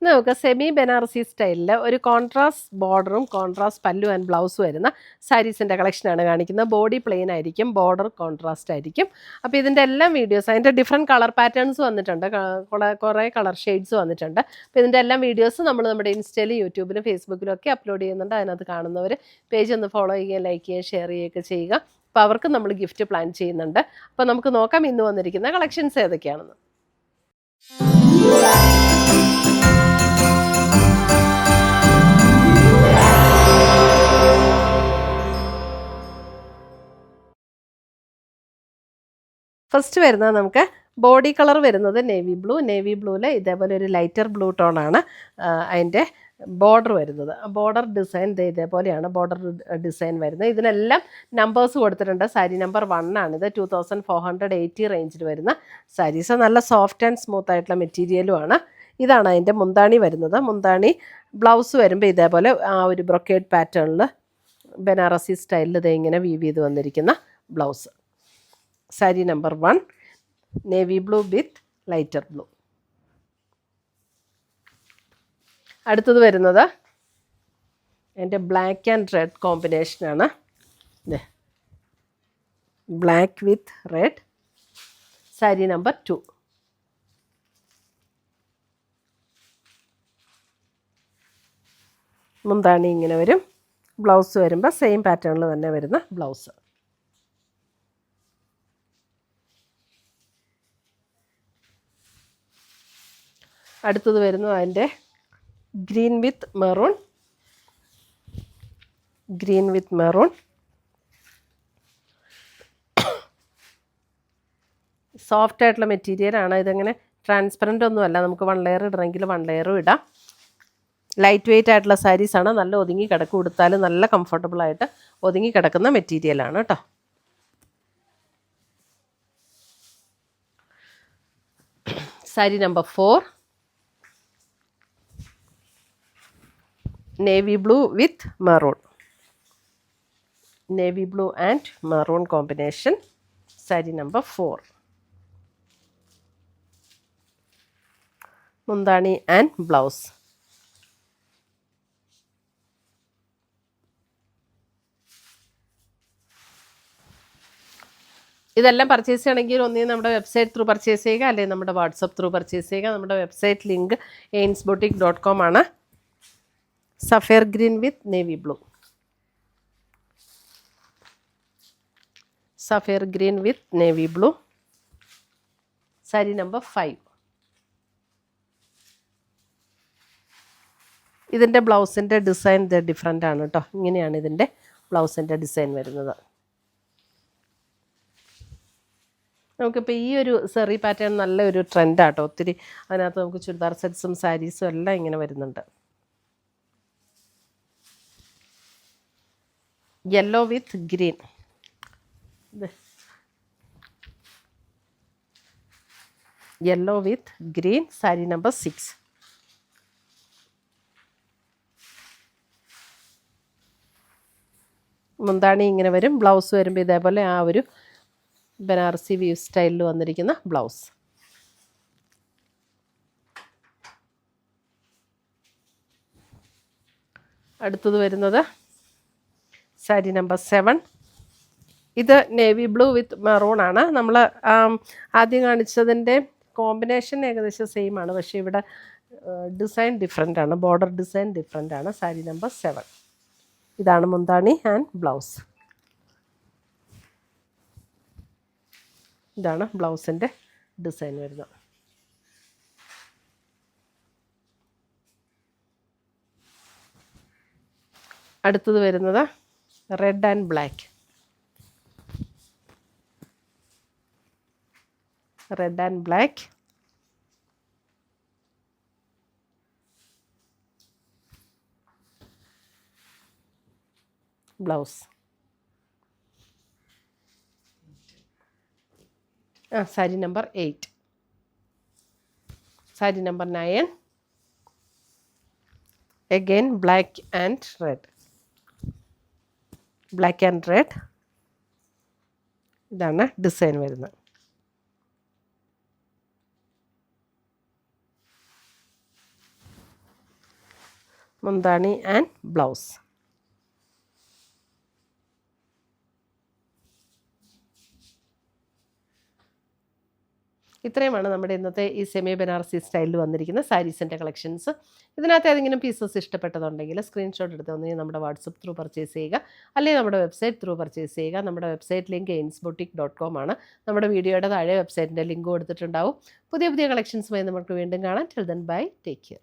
നമുക്ക് സെമി ബനാറസി സ്റ്റൈലിൽ ഒരു കോൺട്രാസ്റ്റ് ബോർഡറും കോൺട്രാസ്റ്റ് പല്ലു ആൻഡ് ബ്ലൗസ് വരുന്ന സാരീസിൻ്റെ കളക്ഷനാണ് കാണിക്കുന്നത്. ബോഡി പ്ലെയിൻ ആയിരിക്കും, ബോർഡർ കോൺട്രാസ്റ്റ് ആയിരിക്കും. അപ്പോൾ ഇതിൻ്റെ എല്ലാം വീഡിയോസ്, അതിൻ്റെ ഡിഫറെൻറ്റ് കളർ പാറ്റേൺസ് വന്നിട്ടുണ്ട്, കുറേ കളർ ഷെയ്ഡ്സ് വന്നിട്ടുണ്ട്. അപ്പോൾ ഇതിൻ്റെ എല്ലാം വീഡിയോസ് നമ്മൾ നമ്മുടെ ഇൻസ്റ്റയിലും യൂട്യൂബിലും ഫേസ്ബുക്കിലും ഒക്കെ അപ്ലോഡ് ചെയ്യുന്നുണ്ട്. അതിനകത്ത് കാണുന്നവർ പേജ് ഒന്ന് ഫോളോ ചെയ്യുകയും ലൈക്ക് ചെയ്യുകയും ഷെയർ ചെയ്യുകയൊക്കെ ചെയ്യുക. അപ്പോൾ അവർക്ക് നമ്മൾ ഗിഫ്റ്റ് പ്ലാൻ ചെയ്യുന്നുണ്ട്. അപ്പോൾ നമുക്ക് നോക്കാം ഇന്ന് വന്നിരിക്കുന്ന കളക്ഷൻസ് ഏതൊക്കെയാണെന്ന്. ഫസ്റ്റ് വരുന്നത് നമുക്ക് ബോഡി കളർ വരുന്നത് നേവി ബ്ലൂവിൽ ഇതേപോലെ ഒരു ലൈറ്റർ ബ്ലൂ ടോണാണ് അതിൻ്റെ ബോർഡർ വരുന്നത്. ബോർഡർ ഡിസൈൻ ഇതേപോലെയാണ് ബോർഡർ ഡിസൈൻ വരുന്നത്. ഇതിനെല്ലാം നമ്പേഴ്സ് കൊടുത്തിട്ടുണ്ട്. സാരി നമ്പർ 1 ആണിത്. 2480 റേഞ്ചിൽ വരുന്ന സാരീസ്. നല്ല സോഫ്റ്റ് ആൻഡ് സ്മൂത്ത് ആയിട്ടുള്ള മെറ്റീരിയലുമാണ്. ഇതാണ് അതിൻ്റെ മുന്താണി വരുന്നത്. മുന്താണി ബ്ലൗസ് വരുമ്പോൾ ഇതേപോലെ ആ ഒരു ബ്രൊക്കേഡ് പാറ്റേണിൽ ബനാറസി സ്റ്റൈലിൽ ഇങ്ങനെ വീവ് ചെയ്ത് വന്നിരിക്കുന്ന blouse. Sari number 1 navy blue വിത്ത് ലൈറ്റർ ബ്ലൂ. അടുത്തത് വരുന്നത് എൻ്റെ ബ്ലാക്ക് ആൻഡ് റെഡ് കോമ്പിനേഷനാണ്. Black with red. Sari number 2. മുന്താണി ഇങ്ങനെ വരും. ബ്ലൗസ് വരുമ്പോൾ സെയിം പാറ്റേണിൽ തന്നെ വരുന്ന ബ്ലൗസ്. അടുത്തത് വരുന്നത് അതിൻ്റെ ഗ്രീൻ വിത്ത് മെറൂൺ. സോഫ്റ്റ് ആയിട്ടുള്ള മെറ്റീരിയലാണ്. ഇതങ്ങനെ ട്രാൻസ്പെറൻ്റ് ഒന്നുമല്ല. നമുക്ക് 1 ലെയർ ഇടണമെങ്കിൽ 1 ലെയറും ഇടാം. ലൈറ്റ് വെയ്റ്റ് ആയിട്ടുള്ള സാരീസാണ്. നല്ല ഒതുങ്ങി കിടക്കും. കൊടുത്താൽ നല്ല കംഫർട്ടബിളായിട്ട് ഒതുങ്ങി കിടക്കുന്ന മെറ്റീരിയലാണ് കേട്ടോ. Sari number 4 navy blue with maroon. Navy blue and maroon combination. Sari number 4. മുന്താണി ആൻഡ് ബ്ലൗസ്. ഇതെല്ലാം പർച്ചേസ് ചെയ്യണമെങ്കിൽ ഒന്നുകിൽ നമ്മുടെ വെബ്സൈറ്റ് ത്രൂ പർച്ചേസ് ചെയ്യുക, അല്ലെങ്കിൽ നമ്മുടെ വാട്സപ്പ് ത്രൂ പർച്ചേസ് ചെയ്യുക. നമ്മുടെ വെബ്സൈറ്റ് ലിങ്ക് ainsboutique.com ആണ്. സഫയർ ഗ്രീൻ വിത്ത് നേവി ബ്ലൂ. സഫയർ ഗ്രീൻ വിത്ത് നേവി ബ്ലൂ. സാരി നമ്പർ 5. ഇതിൻ്റെ ബ്ലൗസിൻ്റെ ഡിസൈൻ ഡിഫറെൻ്റ് ആണ് കേട്ടോ. ഇങ്ങനെയാണ് ഇതിൻ്റെ ബ്ലൗസിൻ്റെ ഡിസൈൻ വരുന്നത്. നമുക്കിപ്പോൾ ഈ ഒരു സെറി പാറ്റേൺ നല്ലൊരു ട്രെൻഡാട്ടോ. ഒത്തിരി അതിനകത്ത് നമുക്ക് ചുരിദാർ സെറ്റ്സും സാരീസും എല്ലാം ഇങ്ങനെ വരുന്നുണ്ട്. യെല്ലോ വിത്ത് ഗ്രീൻ. യെല്ലോ വിത്ത് ഗ്രീൻ. സാരി നമ്പർ 6. മുന്താണി ഇങ്ങനെ വരും. ബ്ലൗസ് വരുമ്പോൾ ഇതേപോലെ ആ ഒരു ബനാറസി വീവ് സ്റ്റൈലിൽ വന്നിരിക്കുന്ന ബ്ലൗസ്. അടുത്തത് വരുന്നത് സാരി നമ്പർ 7. ഇത് നേവി ബ്ലൂ വിത്ത് മെറൂൺ ആണ്. നമ്മൾ ആദ്യം കാണിച്ചതിൻ്റെ കോമ്പിനേഷൻ ഏകദേശം സെയിം ആണ്, പക്ഷേ ഇവിടെ ഡിസൈൻ ഡിഫറെൻ്റ് ആണ്. ബോർഡർ ഡിസൈൻ ഡിഫറെൻ്റ് ആണ്. സാരി നമ്പർ 7. ഇതാണ് മുന്താണി ആൻഡ് ബ്ലൗസ്. ഇതാണ് ബ്ലൗസിൻ്റെ ഡിസൈൻ വരുന്നത്. അടുത്തത് വരുന്നത് red and black. Red and black. Blouse. Sari number 8. Sari number 9. again black and red. Black and red. ഇതാണ് ഡിസൈൻ വരുന്നത്. മുന്താണി ആൻഡ് ബ്ലൗസ്. ഇത്രയുമാണ് നമ്മുടെ ഇന്നത്തെ ഈ സെമി ബനാറസി സ്റ്റൈലിൽ വന്നിരിക്കുന്ന സാരീസിൻ്റെ കളക്ഷൻസ്. ഇതിനകത്ത് ഏതെങ്കിലും പീസസ് ഇഷ്ടപ്പെട്ടതുണ്ടെങ്കിൽ സ്ക്രീൻഷോട്ട് എടുത്ത് ഒന്നെങ്കിൽ നമ്മുടെ വാട്സപ്പ് ത്രൂ പർച്ചേസ് ചെയ്യുക, അല്ലെങ്കിൽ നമ്മുടെ വെബ്സൈറ്റ് ത്രൂ പർച്ചേസ് ചെയ്യുക. നമ്മുടെ വെബ്സൈറ്റ് ലിങ്ക് ainsboutique.com ആണ്. നമ്മുടെ വീഡിയോയുടെ താഴെ വെബ്സൈറ്റിൻ്റെ ലിങ്ക് കൊടുത്തിട്ടുണ്ടാവും. പുതിയ പുതിയ കളക്ഷൻസുമായി നമുക്ക് വീണ്ടും കാണാം. Till then bye, take care.